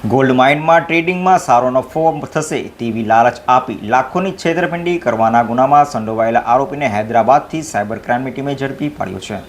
Gold માઇનમાં ટ્રેડિંગમાં સારો નફો થશે તેવી લાલચ આપી લાખોની છેતરપિંડી કરવાના ગુનામાં સંડોવાયેલા આરોપીને હૈદરાબાદથી સાયબર ક્રાઇમની ટીમે ઝડપી પાડ્યો છે।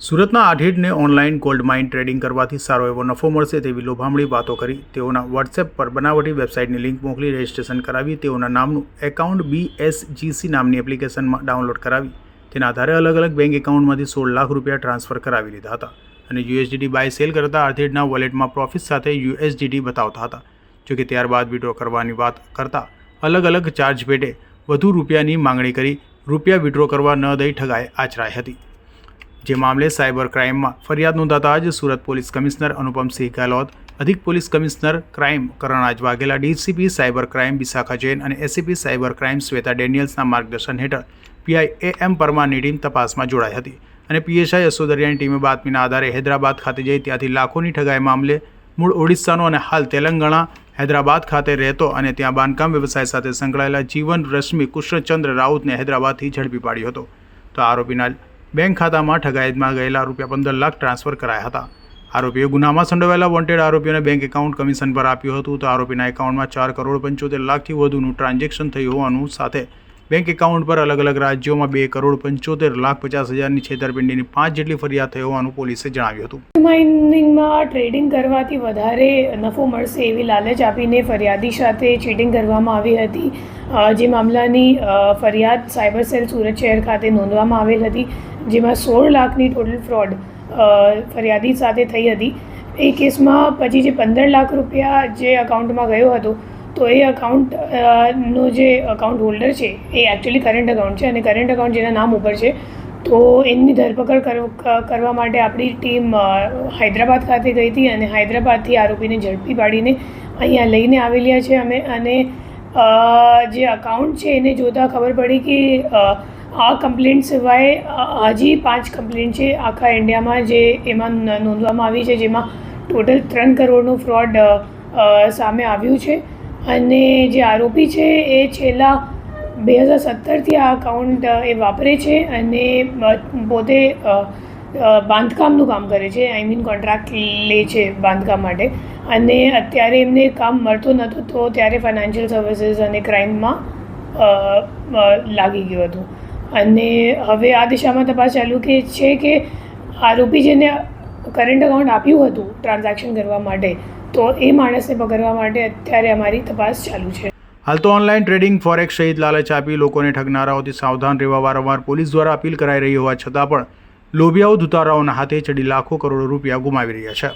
સુરતના આઢેડને ઓનલાઈન ગોલ્ડ માઇન ટ્રેડિંગ કરવાથી સારો એવો નફો મળશે તેવી લોભામણી વાતો કરી તેઓના વોટ્સએપ પર બનાવટી વેબસાઇટની લિંક મોકલી રજિસ્ટ્રેશન કરાવી તેઓના નામનું એકાઉન્ટ BSGC નામની એપ્લિકેશનમાં ડાઉનલોડ કરાવી તેના આધારે અલગ અલગ બેંક એકાઉન્ટમાંથી 16 લાખ રૂપિયા ટ્રાન્સફર કરાવી લીધા હતા અને USDT બાય સેલ કરતા આઢેડના વોલેટમાં પ્રોફિટ સાથે USDT બતાવતા હતા। જોકે ત્યારબાદ વિડ્રો કરવાની વાત કરતા અલગ અલગ ચાર્જ પેટે વધુ રૂપિયાની માંગણી કરી રૂપિયા વિડ્રો કરવા ન દઈ ઠગાઈ આચરાઈ હતી। જે મામલે સાયબર ક્રાઇમમાં ફરિયાદ નોંધાતા જ સુરત પોલીસ કમિશનર અનુપમસિંહ ગેહલોત, અધિક પોલીસ કમિશનર ક્રાઇમ કરણાજ Vaghela, DCP cyber crime Vishakha Jain અને SCP સાયબર ક્રાઇમ શ્વેતા ડેનિયલ્સના માર્ગદર્શન હેઠળ PI AM પરમારની ટીમ તપાસમાં જોડાઈ હતી અને PSI યશોદરિયાની ટીમે બાતમીના આધારે હૈદરાબાદ ખાતે જઈ ત્યાંથી લાખોની ઠગાઈ મામલે મૂળ ઓડિશાનો અને હાલ તેલંગાણા હૈદરાબાદ ખાતે રહેતો અને ત્યાં બાંધકામ વ્યવસાય સાથે સંકળાયેલા જીવન રશ્મિ કૃષ્ણચંદ્ર રાઉતને હૈદરાબાદથી ઝડપી પાડ્યો હતો। તો આરોપીના બેંક ખાતામાં ઠગાઈમાં ગયેલા રૂપિયા 15 લાખ ટ્રાન્સફર કરાયા હતા। આરોપીએ ગુનામાં સંડોવાયેલા વોન્ટેડ આરોપીઓને બેંક એકાઉન્ટ કમિશન પર આપ્યું હતું। તો આરોપીના એકાઉન્ટમાં 4,75 લાખથી વધુનું ટ્રાન્ઝેક્શન થયું હોવાનું સાથે બેંક એકાઉન્ટ પર અલગ અલગ રાજ્યોમાં 2,75,50,000ની છેતરપિંડીની 5 જેટલી ફરિયાદ થઈ હોવાનું પોલીસે જણાવ્યું હતું। માઇનિંગમાં ટ્રેડિંગ કરવાથી વધારે નફો મળશે એવી લાલચ આપીને ફરિયાદી સાથે ચીટિંગ કરવામાં આવી હતી। જે મામલાની ફરિયાદ સાયબર સેલ સુરત શહેર ખાતે નોંધવામાં આવેલ હતી, જેમાં 16 લાખની ટોટલ ફ્રોડ ફરિયાદી સાથે થઈ હતી। એ કેસમાં પછી જે 15 લાખ રૂપિયા જે અકાઉન્ટમાં ગયો હતો, તો એ અકાઉન્ટનો જે અકાઉન્ટ હોલ્ડર છે એ એકચ્યુઅલી કરંટ અકાઉન્ટ છે અને કરંટ અકાઉન્ટ જેના નામ ઉપર છે, તો એમની ધરપકડ કરવા માટે આપણી ટીમ હૈદરાબાદ ખાતે ગઈ હતી અને હૈદરાબાદથી આરોપીને ઝડપી પાડીને અહીંયા લઈને આવેલા છે અમે। અને જે અકાઉન્ટ છે એને જોતાં ખબર પડી કે આ કમ્પ્લેન્ટ સિવાય હજી 5 કમ્પ્લેન્ટ છે આખા ઇન્ડિયામાં જે એમાં નોંધવામાં આવી છે, જેમાં ટોટલ 3 કરોડનું ફ્રોડ સામે આવ્યું છે। અને જે આરોપી છે એ છેલ્લા 2017થી આ અકાઉન્ટ એ વાપરે છે અને પોતે બાંધકામનું કામ કરે છે, કોન્ટ્રાક્ટ લે છે બાંધકામ માટે। અને અત્યારે એમને કામ મળતું નહોતું, તો ત્યારે ફાઇનાન્શિયલ સર્વિસીસ અને ક્રાઇમમાં લાગી ગયું હતું અને હવે આ દિશામાં તપાસ ચાલુ છે કે આરોપી જેને કરંટ અકાઉન્ટ આપ્યું હતું ટ્રાન્ઝેક્શન કરવા માટે, તો એ માણસને પકડવા માટે અત્યારે અમારી તપાસ ચાલુ છે। હાલ તો ઓનલાઈન ટ્રેડિંગ, ફોરેક્સ સહિત લાલચ આપી લોકોને ઠગનારાઓથી સાવધાન રહેવા વારંવાર પોલીસ દ્વારા અપીલ કરાઈ રહી હોવા છતાં પણ લોભિયાઓ ધુતારાઓના હાથે ચડી લાખો કરોડો રૂપિયા ગુમાવી રહ્યા છે।